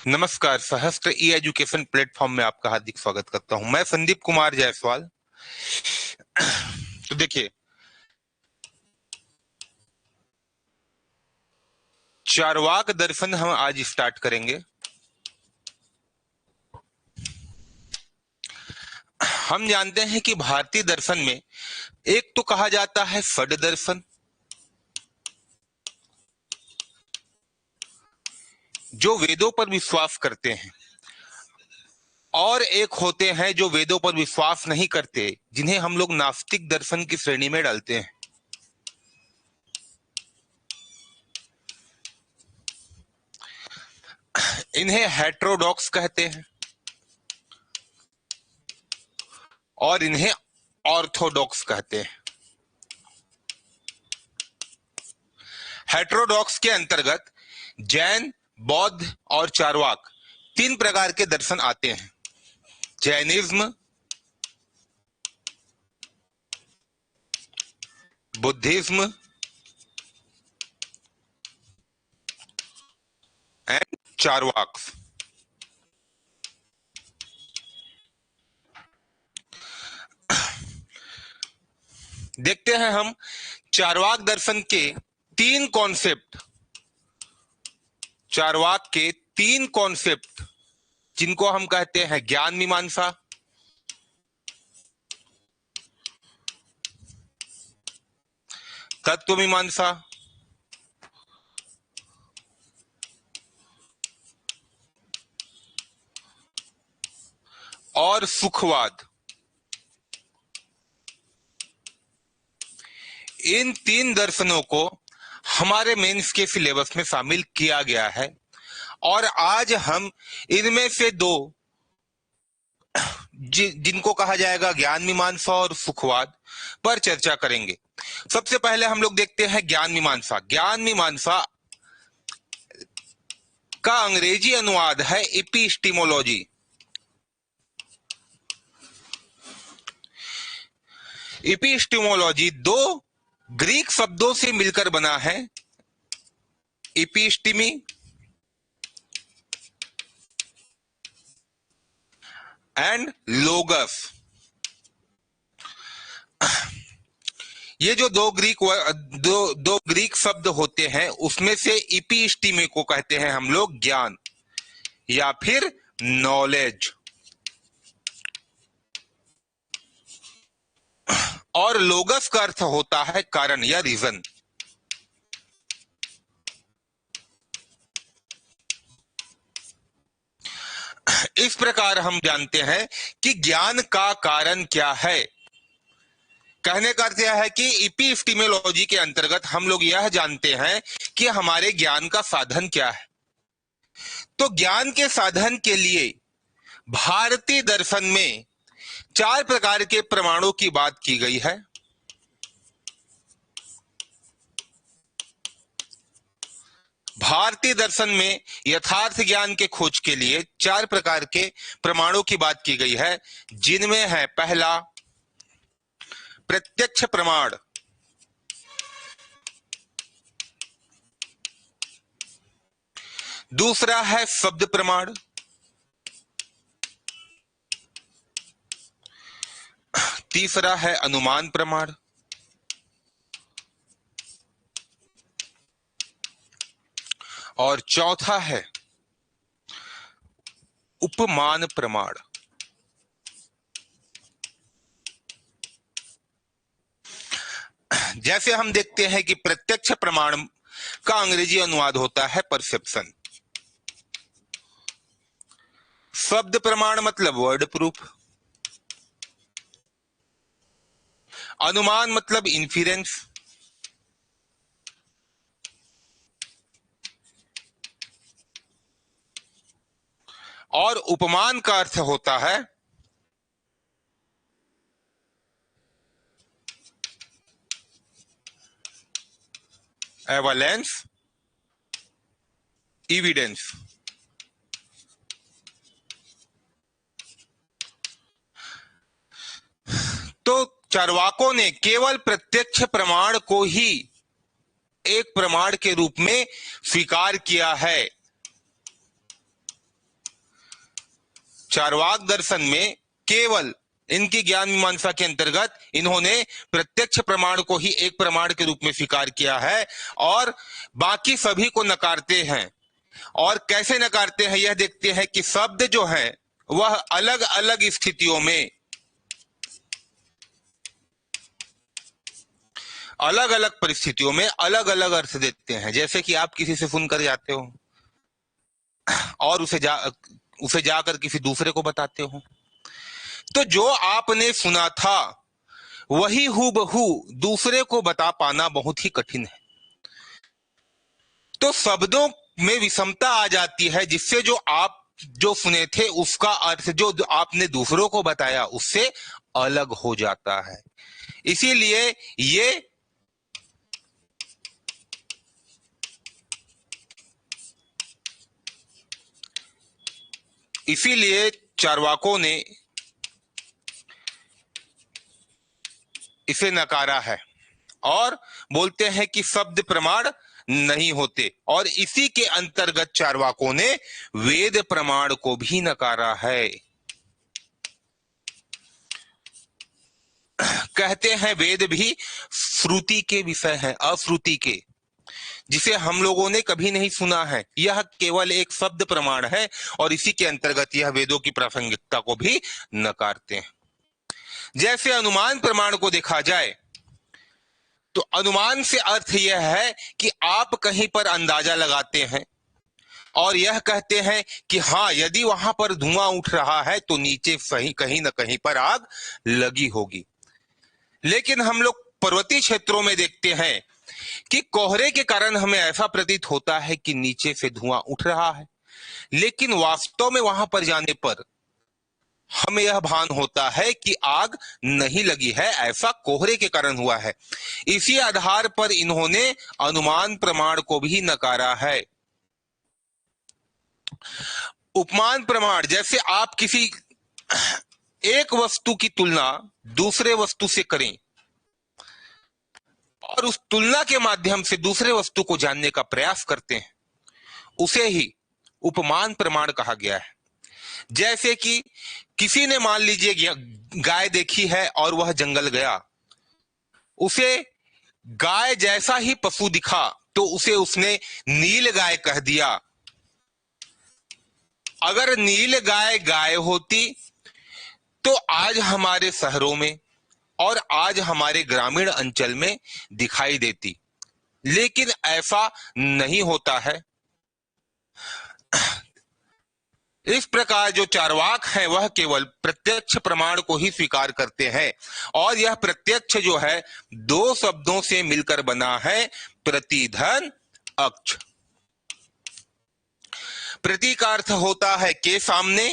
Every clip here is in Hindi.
नमस्कार। सहस्त्र ई एजुकेशन प्लेटफॉर्म में आपका हार्दिक स्वागत करता हूं। मैं संदीप कुमार जायसवाल। तो देखिए, चार्वाक दर्शन हम आज स्टार्ट करेंगे। हम जानते हैं कि भारतीय दर्शन में एक तो कहा जाता है षड दर्शन, जो वेदों पर विश्वास करते हैं, और एक होते हैं जो वेदों पर विश्वास नहीं करते, जिन्हें हम लोग नास्तिक दर्शन की श्रेणी में डालते हैं। इन्हें हेटेरोडॉक्स कहते हैं और इन्हें ऑर्थोडॉक्स कहते हैं। हेटेरोडॉक्स के अंतर्गत जैन, बौद्ध और चार्वाक तीन प्रकार के दर्शन आते हैं: जैनिज्म, बुद्धिज्म एंड चार्वाक। देखते हैं हम चार्वाक दर्शन के तीन कॉन्सेप्ट, चार्वाक के तीन कॉन्सेप्ट जिनको हम कहते हैं ज्ञान मीमांसा, तत्व मीमांसा और सुखवाद। इन तीन दर्शनों को हमारे मेंस के सिलेबस में शामिल किया गया है और आज हम इनमें से दो जिनको कहा जाएगा ज्ञान मीमांसा और सुखवाद पर चर्चा करेंगे। सबसे पहले हम लोग देखते हैं ज्ञान मीमांसा। ज्ञान मीमांसा का अंग्रेजी अनुवाद है एपिस्टीमोलॉजी। एपिस्टीमोलॉजी दो ग्रीक शब्दों से मिलकर बना है: एपिस्टीमी एंड लोगस। ये जो दो ग्रीक शब्द होते हैं, उसमें से एपिस्टीमी को कहते हैं हम लोग ज्ञान या फिर नॉलेज, और लोगस का अर्थ होता है कारण या रीजन। इस प्रकार हम जानते हैं कि ज्ञान का कारण क्या है। कहने का अर्थ यह है कि एपिस्टीमोलॉजी के अंतर्गत हम लोग यह जानते हैं कि हमारे ज्ञान का साधन क्या है। तो ज्ञान के साधन के लिए भारतीय दर्शन में चार प्रकार के प्रमाणों की बात की गई है। भारतीय दर्शन में यथार्थ ज्ञान के खोज के लिए चार प्रकार के प्रमाणों की बात की गई है, जिनमें है पहला प्रत्यक्ष प्रमाण, दूसरा है शब्द प्रमाण, तीसरा है अनुमान प्रमाण, और चौथा है उपमान प्रमाण। जैसे हम देखते हैं कि प्रत्यक्ष प्रमाण का अंग्रेजी अनुवाद होता है परसेप्शन, शब्द प्रमाण मतलब वर्ड प्रूफ, अनुमान मतलब इन्फिरेंस, और उपमान का अर्थ होता है एविडेंस, एविडेंस। तो चार्वाकों ने केवल प्रत्यक्ष प्रमाण को ही एक प्रमाण के रूप में स्वीकार किया है। चार्वाक दर्शन में केवल इनकी ज्ञान मीमांसा के अंतर्गत इन्होंने प्रत्यक्ष प्रमाण को ही एक प्रमाण के रूप में स्वीकार किया है और बाकी सभी को नकारते हैं। और कैसे नकारते हैं यह देखते हैं कि शब्द जो है वह अलग अलग स्थितियों में अलग अलग परिस्थितियों में अलग अलग अर्थ देते हैं। जैसे कि आप किसी से सुनकर जाते हो और उसे जाकर किसी दूसरे को बताते हो, तो जो आपने सुना था वही हूबहू दूसरे को बता पाना बहुत ही कठिन है। तो शब्दों में विषमता आ जाती है, जिससे जो सुने थे उसका अर्थ जो आपने दूसरों को बताया उससे अलग हो जाता है। इसीलिए चार्वाकों ने इसे नकारा है और बोलते हैं कि शब्द प्रमाण नहीं होते। और इसी के अंतर्गत चार्वाकों ने वेद प्रमाण को भी नकारा है। कहते हैं वेद भी श्रुति के विषय है, अश्रुति के, जिसे हम लोगों ने कभी नहीं सुना है। यह केवल एक शब्द प्रमाण है और इसी के अंतर्गत यह वेदों की प्रासंगिकता को भी नकारते हैं। जैसे अनुमान प्रमाण को देखा जाए तो अनुमान से अर्थ यह है कि आप कहीं पर अंदाजा लगाते हैं और यह कहते हैं कि हाँ, यदि वहां पर धुआं उठ रहा है तो नीचे सही कहीं न कहीं पर आग लगी होगी। लेकिन हम लोग पर्वतीय क्षेत्रों में देखते हैं कि कोहरे के कारण हमें ऐसा प्रतीत होता है कि नीचे से धुआं उठ रहा है, लेकिन वास्तव में वहां पर जाने पर हमें यह भान होता है कि आग नहीं लगी है, ऐसा कोहरे के कारण हुआ है। इसी आधार पर इन्होंने अनुमान प्रमाण को भी नकारा है। उपमान प्रमाण, जैसे आप किसी एक वस्तु की तुलना दूसरे वस्तु से करें और उस तुलना के माध्यम से दूसरे वस्तु को जानने का प्रयास करते हैं, उसे ही उपमान प्रमाण कहा गया है। जैसे कि किसी ने मान लीजिए गाय देखी है और वह जंगल गया, उसे गाय जैसा ही पशु दिखा तो उसे उसने नील गाय कह दिया। अगर नील गाय गाय होती तो आज हमारे शहरों में और आज हमारे ग्रामीण अंचल में दिखाई देती, लेकिन ऐसा नहीं होता है। इस प्रकार जो चार्वाक है वह केवल प्रत्यक्ष प्रमाण को ही स्वीकार करते हैं और यह प्रत्यक्ष जो है दो शब्दों से मिलकर बना है, प्रतिधन अक्ष। प्रति का अर्थ होता है के सामने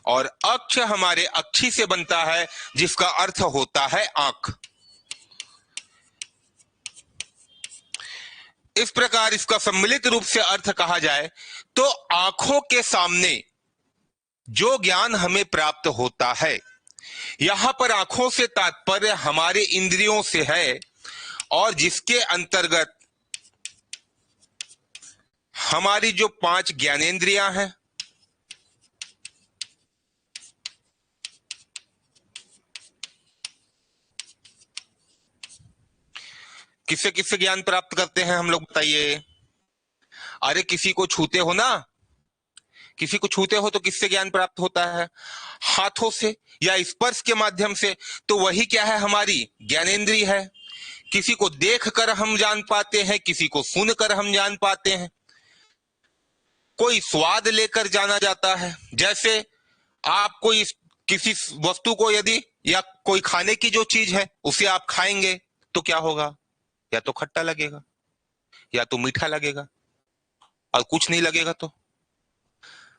और अक्ष हमारे अक्षी से बनता है, जिसका अर्थ होता है आंख। इस प्रकार इसका सम्मिलित रूप से अर्थ कहा जाए तो आंखों के सामने जो ज्ञान हमें प्राप्त होता है, यहां पर आंखों से तात्पर्य हमारे इंद्रियों से है और जिसके अंतर्गत हमारी जो 5 ज्ञानेंद्रियां हैं, किससे किससे ज्ञान प्राप्त करते हैं हम लोग बताइए? अरे किसी को छूते हो ना, किसी को छूते हो तो किससे ज्ञान प्राप्त होता है? हाथों से या स्पर्श के माध्यम से। तो वही क्या है, हमारी ज्ञानेंद्रिय है। किसी को देखकर हम जान पाते हैं, किसी को सुनकर हम जान पाते हैं, कोई स्वाद लेकर जाना जाता है। जैसे आप कोई किसी वस्तु को यदि या कोई खाने की जो चीज है उसे आप खाएंगे तो क्या होगा? या तो खट्टा लगेगा या तो मीठा लगेगा और कुछ नहीं लगेगा तो,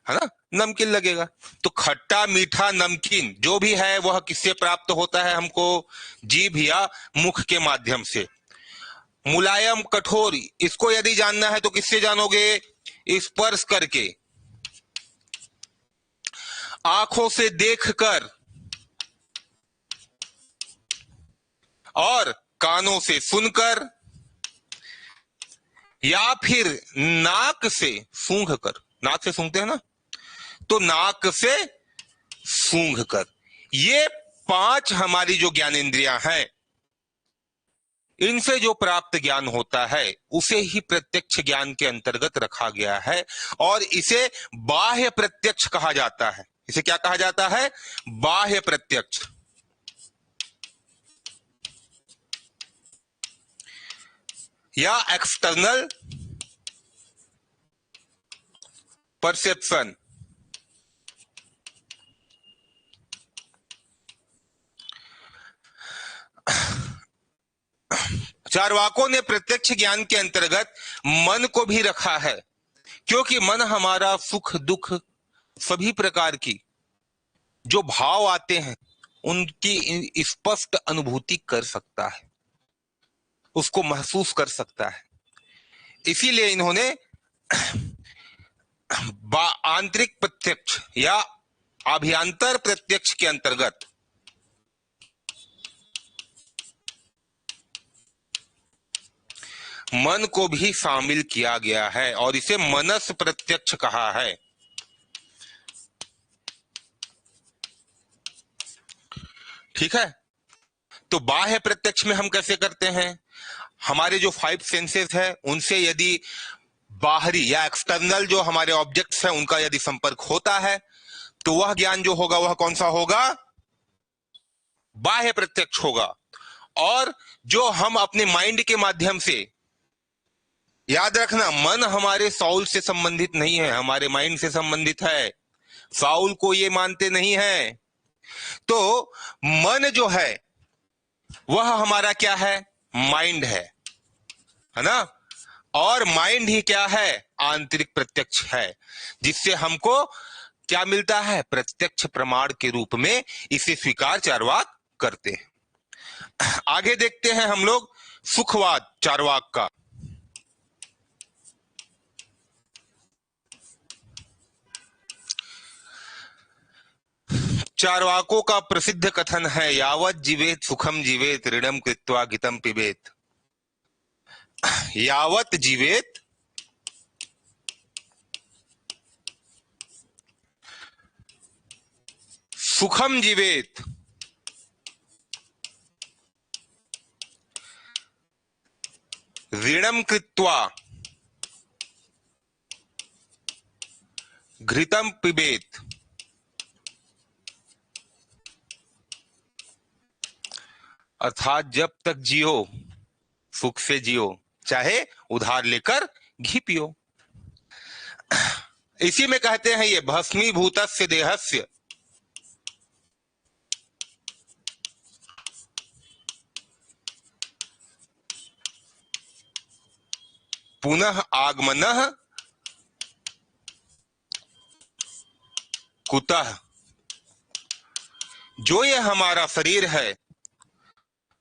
है ना, नमकीन लगेगा। तो खट्टा मीठा नमकीन जो भी है वह किससे प्राप्त होता है हमको? जीभ या मुख के माध्यम से। मुलायम कठोर, इसको यदि जानना है तो किससे जानोगे? स्पर्श करके, आंखों से देखकर और कानों से सुनकर। या फिर नाक से सूंघ कर, नाक से सूंघते हैं ना, तो नाक से सूंघ कर, ये 5 हमारी जो ज्ञानेंद्रियां हैं, इनसे जो प्राप्त ज्ञान होता है उसे ही प्रत्यक्ष ज्ञान के अंतर्गत रखा गया है और इसे बाह्य प्रत्यक्ष कहा जाता है। इसे क्या कहा जाता है? बाह्य प्रत्यक्ष। या एक्सटर्नल परसेप्शन। चार्वाकों ने प्रत्यक्ष ज्ञान के अंतर्गत मन को भी रखा है, क्योंकि मन हमारा सुख दुख सभी प्रकार की जो भाव आते हैं उनकी स्पष्ट अनुभूति कर सकता है, उसको महसूस कर सकता है। इसीलिए इन्होंने आंतरिक प्रत्यक्ष या अभ्यंतर प्रत्यक्ष के अंतर्गत मन को भी शामिल किया गया है और इसे मनस प्रत्यक्ष कहा है। ठीक है, तो बाह्य प्रत्यक्ष में हम कैसे करते हैं? हमारे जो 5 सेंसेस है उनसे यदि बाहरी या एक्सटर्नल जो हमारे ऑब्जेक्ट्स हैं उनका यदि संपर्क होता है तो वह ज्ञान जो होगा वह कौन सा होगा? बाह्य प्रत्यक्ष होगा। और जो हम अपने माइंड के माध्यम से, याद रखना मन हमारे साउल से संबंधित नहीं है, हमारे माइंड से संबंधित है, साउल को ये मानते नहीं है। तो मन जो है वह हमारा क्या है? माइंड है ना? और माइंड ही क्या है? आंतरिक प्रत्यक्ष है, जिससे हमको क्या मिलता है? प्रत्यक्ष प्रमाण के रूप में इसे स्वीकार चार्वाक करते हैं। आगे देखते हैं हम लोग सुखवाद चार्वाक का। चार्वाकों का प्रसिद्ध कथन है, यावत जीवेत सुखम जीवेत ऋणम कृत्वा घितम पिबेत। यावत जीवेत सुखम जीवेत ऋणम कृत्वा घृतम पिबेत। अर्थात जब तक जियो सुख से जियो, चाहे उधार लेकर घी पियो। इसी में कहते हैं ये भस्मीभूतस्य देहस्य पुनः आगमनः कुतः। जो ये हमारा शरीर है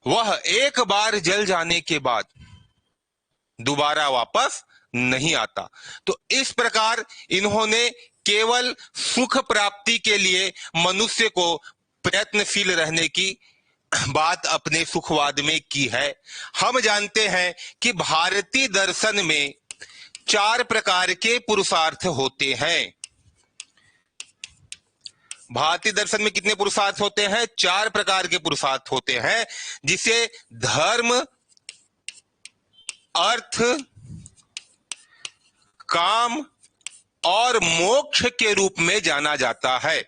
वह एक बार जल जाने के बाद दोबारा वापस नहीं आता। तो इस प्रकार इन्होंने केवल सुख प्राप्ति के लिए मनुष्य को प्रयत्नशील रहने की बात अपने सुखवाद में की है। हम जानते हैं कि भारतीय दर्शन में 4 प्रकार के पुरुषार्थ होते हैं। भारतीय दर्शन में कितने पुरुषार्थ होते हैं? 4 प्रकार के पुरुषार्थ होते हैं, जिसे धर्म, अर्थ, काम और मोक्ष के रूप में जाना जाता है।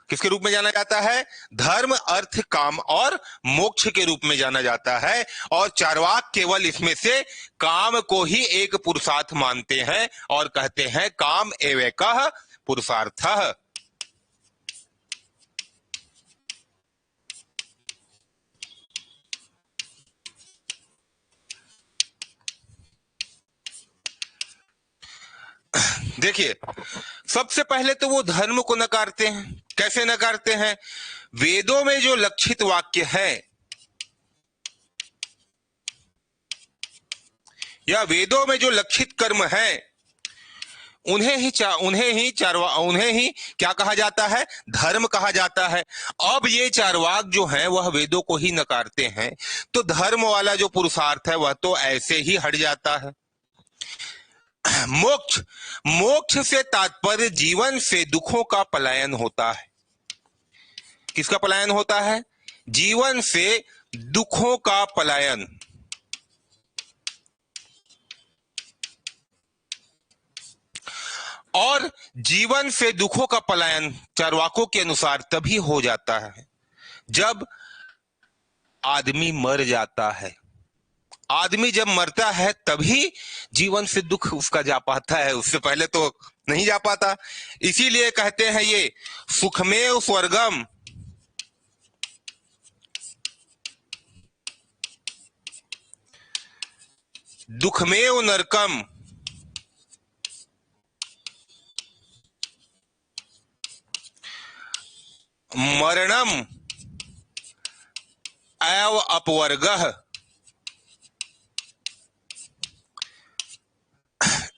किसके रूप में जाना जाता है? धर्म, अर्थ, काम और मोक्ष के रूप में जाना जाता है। और चार्वाक केवल इसमें से काम को ही एक पुरुषार्थ मानते हैं और कहते हैं काम एवैकः पुरुषार्थः। देखिए, सबसे पहले तो वो धर्म को नकारते हैं। कैसे नकारते हैं? वेदों में जो लक्षित वाक्य है या वेदों में जो लक्षित कर्म है उन्हें ही क्या कहा जाता है, धर्म कहा जाता है। अब ये चारवाक जो है वह वेदों को ही नकारते हैं, तो धर्म वाला जो पुरुषार्थ है वह तो ऐसे ही हट जाता है। मोक्ष, मोक्ष से तात्पर्य जीवन से दुखों का पलायन होता है। किसका पलायन होता है? जीवन से दुखों का पलायन। और जीवन से दुखों का पलायन चार्वाकों के अनुसार तभी हो जाता है जब आदमी मर जाता है। आदमी जब मरता है तभी जीवन से दुख उसका जा पाता है, उससे पहले तो नहीं जा पाता। इसीलिए कहते हैं ये सुखमेव स्वर्गम, दुखमेव नरकम, मरणम एव अपवर्गः।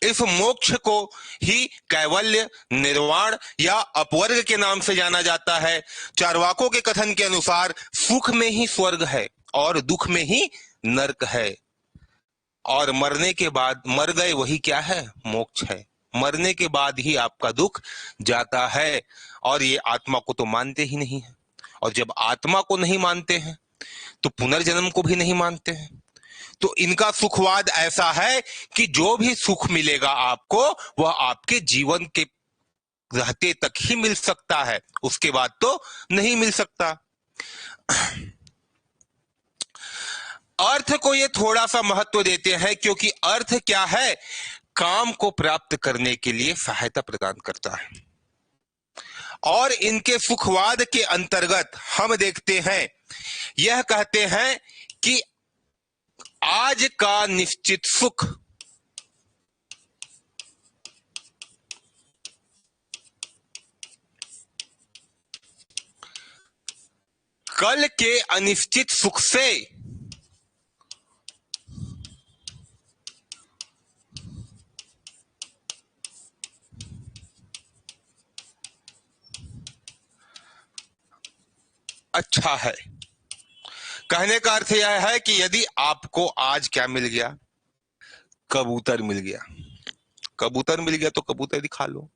इस मोक्ष को ही कैवल्य, निर्वाण या अपवर्ग के नाम से जाना जाता है। चार्वाकों के कथन के अनुसार सुख में ही स्वर्ग है और दुख में ही नरक है, और मरने के बाद, मर गए वही क्या है, मोक्ष है। मरने के बाद ही आपका दुख जाता है, और ये आत्मा को तो मानते ही नहीं है। और जब आत्मा को नहीं मानते हैं तो पुनर्जन्म को भी नहीं मानते हैं। तो इनका सुखवाद ऐसा है कि जो भी सुख मिलेगा आपको वह आपके जीवन के रहते तक ही मिल सकता है, उसके बाद तो नहीं मिल सकता। अर्थ को ये थोड़ा सा महत्व देते हैं, क्योंकि अर्थ क्या है, काम को प्राप्त करने के लिए सहायता प्रदान करता है। और इनके सुखवाद के अंतर्गत हम देखते हैं, यह कहते हैं कि आज का निश्चित सुख कल के अनिश्चित सुख से अच्छा है। कहने का अर्थ यह है कि यदि आपको आज क्या मिल गया, कबूतर मिल गया, कबूतर मिल गया तो कबूतर ही खा लो।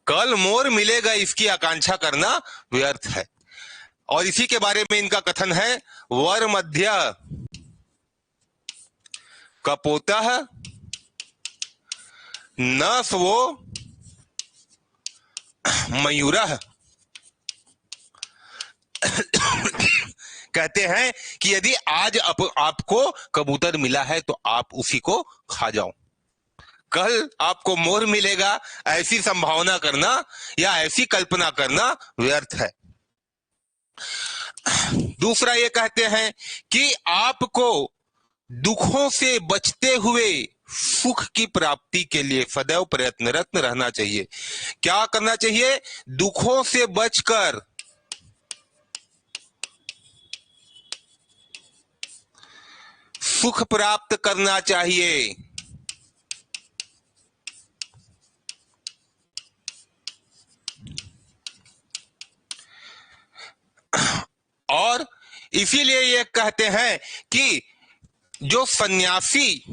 कल मोर मिलेगा इसकी आकांक्षा करना व्यर्थ है। और इसी के बारे में इनका कथन है, वर मध्य कपोतः न स्वो मयूरः। कहते हैं कि यदि आज आपको कबूतर मिला है तो आप उसी को खा जाओ। कल आपको मोर मिलेगा ऐसी संभावना करना या ऐसी कल्पना करना व्यर्थ है। दूसरा ये कहते हैं कि आपको दुखों से बचते हुए सुख की प्राप्ति के लिए सदैव प्रयत्नरत रहना चाहिए। क्या करना चाहिए? दुखों से बचकर सुख प्राप्त करना चाहिए। और इसीलिए ये कहते हैं कि जो सन्यासी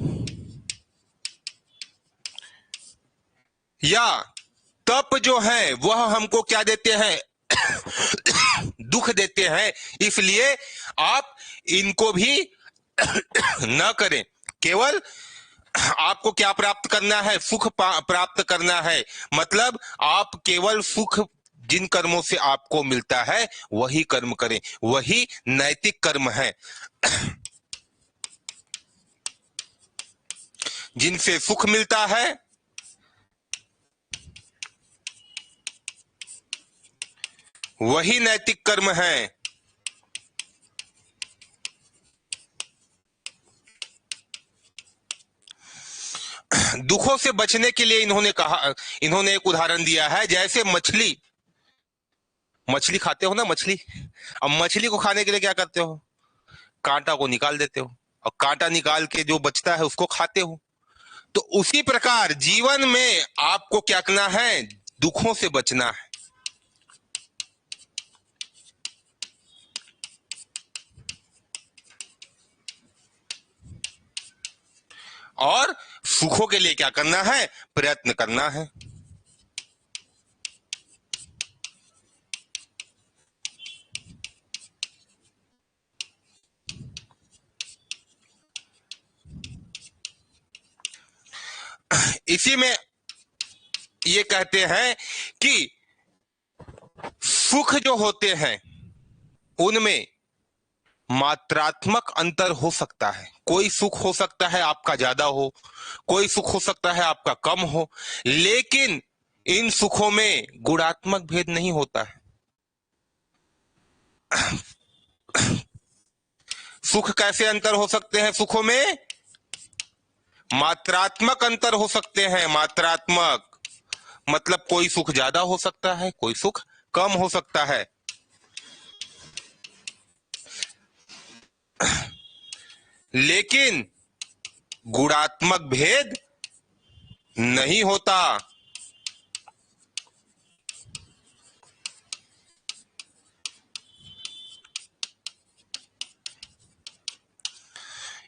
या तप जो है वह हमको क्या देते हैं? दुख देते हैं। इसलिए आप इनको भी न करें। केवल आपको क्या प्राप्त करना है? सुख प्राप्त करना है। मतलब आप केवल सुख जिन कर्मों से आपको मिलता है वही कर्म करें, वही नैतिक कर्म है। जिनसे सुख मिलता है वही नैतिक कर्म है। दुखों से बचने के लिए इन्होंने एक उदाहरण दिया है, जैसे मछली खाते हो ना, मछली। अब मछली को खाने के लिए क्या करते हो? कांटा को निकाल देते हो, और कांटा निकाल के जो बचता है उसको खाते हो। तो उसी प्रकार जीवन में आपको क्या करना है, दुखों से बचना है। और सुखों के लिए क्या करना है, प्रयत्न करना है। इसी में ये कहते हैं कि सुख जो होते हैं उनमें मात्रात्मक अंतर हो सकता है। कोई सुख हो सकता है आपका ज्यादा हो, कोई सुख हो सकता है आपका कम हो, लेकिन इन सुखों में गुणात्मक भेद नहीं होता है। सुख कैसे अंतर हो सकते हैं सुखों में, मात्रात्मक अंतर हो सकते हैं। मात्रात्मक मतलब कोई सुख ज्यादा हो सकता है, कोई सुख कम हो सकता है, लेकिन गुणात्मक भेद नहीं होता।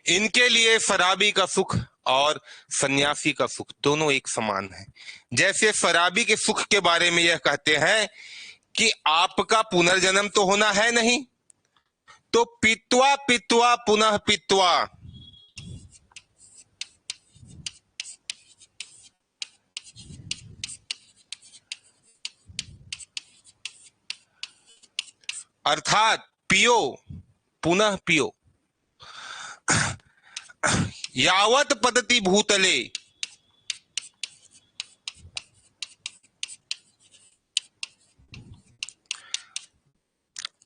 इनके लिए शराबी का सुख और सन्यासी का सुख दोनों एक समान है। जैसे शराबी के सुख के बारे में यह कहते हैं कि आपका पुनर्जन्म तो होना है नहीं, तो पीत्वा पीत्वा पुनः पीत्वा, अर्थात पियो पुनः पियो, यावत पतति भूतले,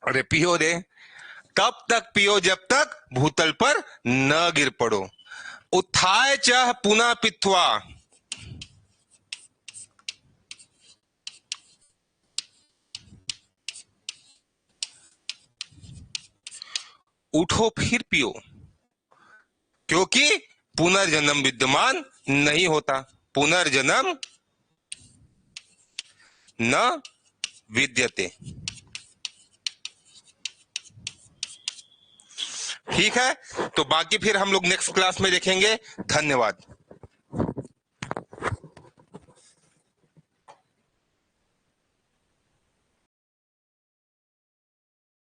अरे पियो रे, तब तक पियो जब तक भूतल पर न गिर पड़ो। उत्थाय च पुनः पित्वा, उठो फिर पियो, क्योंकि पुनर्जन्म विद्यमान नहीं होता। पुनर्जन्म न विद्यते। ठीक है, तो बाकी फिर हम लोग नेक्स्ट क्लास में देखेंगे। धन्यवाद।